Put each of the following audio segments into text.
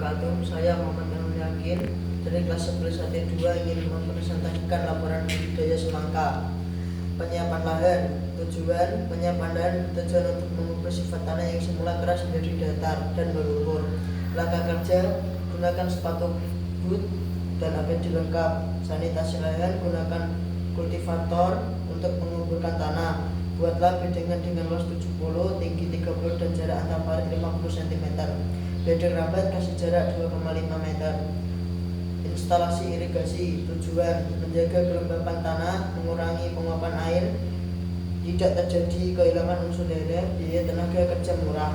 wabarakatuh. Saya Muhammad Anwar Yakin dari kelas 11 AT2 ingin mempresentasikan laporan budidaya semangka. Penyiapan lahan. Tujuan penyiapan lahan bertujuan untuk mengubah sifat tanah yang semula keras menjadi datar dan berlumpur. Langkah kerja: gunakan sepatu boot dan APD lengkap. Sanitasi lahan: gunakan kultivator untuk menguburkan tanah. Buatlah bedengan dengan luas 70, tinggi 30 dan jarak antar parit 50 cm. Bedeng rambat kasih jarak 2,5 meter. Instalasi irigasi. Tujuan menjaga kelembapan tanah, mengurangi penguapan air, tidak terjadi kehilangan unsur hara, biaya tenaga kerja murah.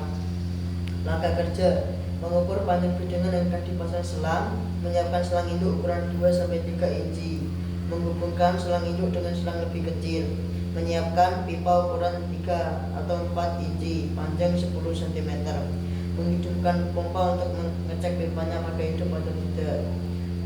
Langkah kerja: mengukur panjang bedengan yang akan dipasang selang, menyiapkan selang induk ukuran 2-3 inci, menghubungkan selang induk dengan selang lebih kecil, menyiapkan pipa ukuran 3 atau 4 inci, panjang 10 cm, menghidupkan pompa untuk mengecek pipanya apakah hidup atau tidak.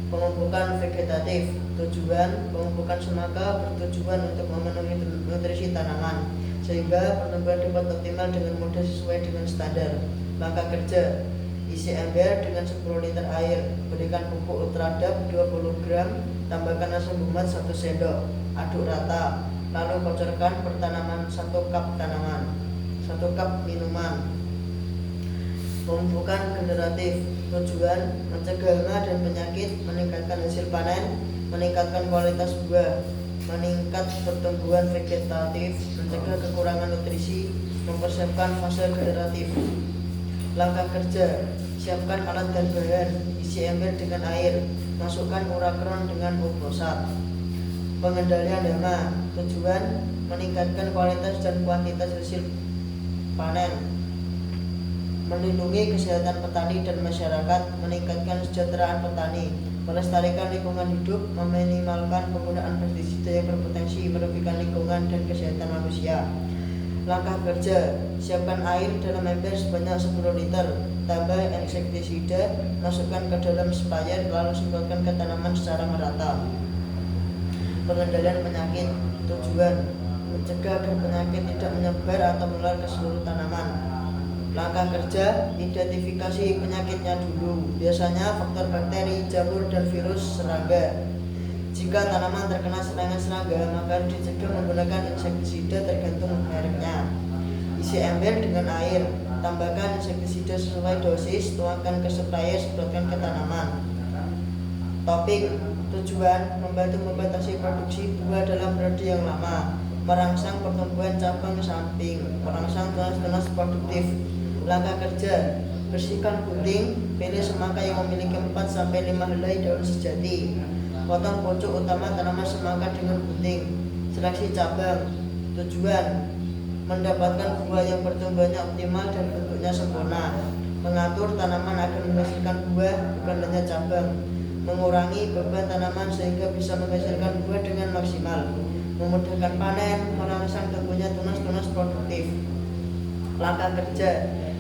Pengupukan vegetatif. Tujuan pengupukan semangka bertujuan untuk memenuhi nutrisi tanaman sehingga pertumbuhan dapat optimal dengan mudah sesuai dengan standar. Langkah kerja: isi ember dengan 10 liter air, berikan pupuk ultradap 20 gram, tambahkan asam bumat 1 sendok, aduk rata, lalu kocorkan per tanaman 1 cup tanaman, 1 cup minuman. Pemupukan generatif. Tujuan mencegah hama dan penyakit, meningkatkan hasil panen, meningkatkan kualitas buah, meningkat pertumbuhan vegetatif, mencegah kekurangan nutrisi, mempersiapkan fase generatif. Langkah kerja: siapkan alat dan bahan, isi ember dengan air, masukkan urakron dengan oposat. Pengendalian hama. Tujuan meningkatkan kualitas dan kuantitas hasil panen, melindungi kesehatan petani dan masyarakat, meningkatkan kesejahteraan petani, melestarikan lingkungan hidup, meminimalkan penggunaan pestisida yang berpotensi merugikan lingkungan dan kesehatan manusia. Langkah kerja: siapkan air dalam ember sebanyak 10 liter, tambah insektisida, masukkan ke dalam sprayer, lalu semprotkan ke tanaman secara merata. Pengendalian penyakit. Tujuan mencegah agar penyakit tidak menyebar atau menular ke seluruh tanaman. Langkah kerja: identifikasi penyakitnya dulu, biasanya faktor bakteri, jamur, dan virus serangga. Jika tanaman terkena serangan serangga, maka harus dicegah menggunakan insektisida tergantung mereknya. Isi ember dengan air, tambahkan insektisida sesuai dosis, tuangkan ke sprayer, semprotkan ke tanaman. Topik. Tujuan membantu membatasi produksi buah dalam periode yang lama, merangsang pertumbuhan cabang samping, merangsang tunas-tunas produktif. Langkah kerja: bersihkan gunting, pilih semangka yang memiliki 4-5 helai daun sejati, potong pucuk utama tanaman semangka dengan gunting. Seleksi cabang. Tujuan mendapatkan buah yang pertumbuhannya optimal dan bentuknya sempurna, mengatur tanaman agar menghasilkan buah bukan hanya cabang, mengurangi beban tanaman sehingga bisa menghasilkan buah dengan maksimal, memudahkan panen, merangsang tumbuhnya tunas-tunas produktif. Langkah kerja: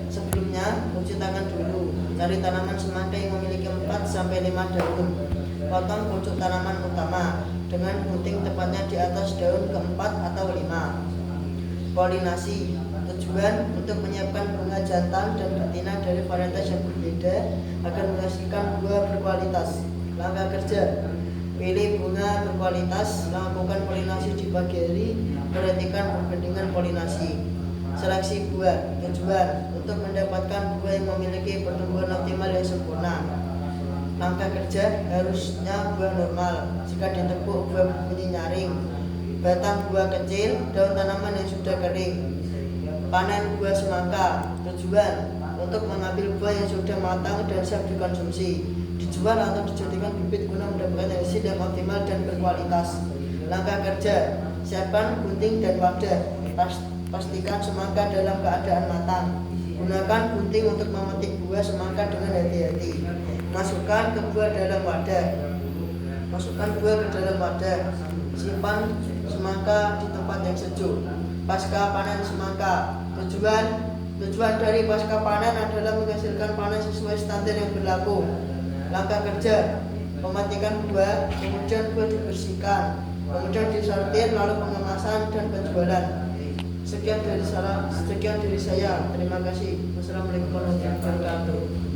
sebelumnya cuci tangan dulu, cari tanaman semangka yang memiliki 4-5 daun, potong pucuk tanaman utama dengan gunting tepatnya di atas daun keempat atau 5. Polinasi. Tujuan untuk menyiapkan bunga jantan dan betina dari varietas yang berbeda agar menghasilkan buah berkualitas. Langkah kerja: pilih bunga berkualitas, lakukan polinasi di pagi hari, perhatikan perbandingan polinasi. Seleksi buah. Tujuan untuk mendapatkan buah yang memiliki pertumbuhan optimal yang sempurna. Langkah kerja: harusnya buah normal, jika ditepuk buah berbunyi nyaring, batang buah kecil, daun tanaman yang sudah kering. Panen buah semangka. Tujuan untuk mengambil buah yang sudah matang dan siap dikonsumsi, dijual atau dijadikan bibit guna mendapatkan hasil yang optimal dan berkualitas. Langkah kerja: siapkan gunting dan wadah, pastikan semangka dalam keadaan matang. Gunakan gunting untuk memetik buah semangka dengan hati-hati. Masukkan buah ke dalam wadah. Simpan semangka di tempat yang sejuk. Pasca panen semangka. Tujuan dari pasca panen adalah menghasilkan panen sesuai standar yang berlaku. Langkah kerja: mematikan buah, kemudian buah dibersihkan, kemudian disortir, lalu pengemasan dan penjualan. Sekian dari saya. Terima kasih. Wassalamualaikum warahmatullahi wabarakatuh.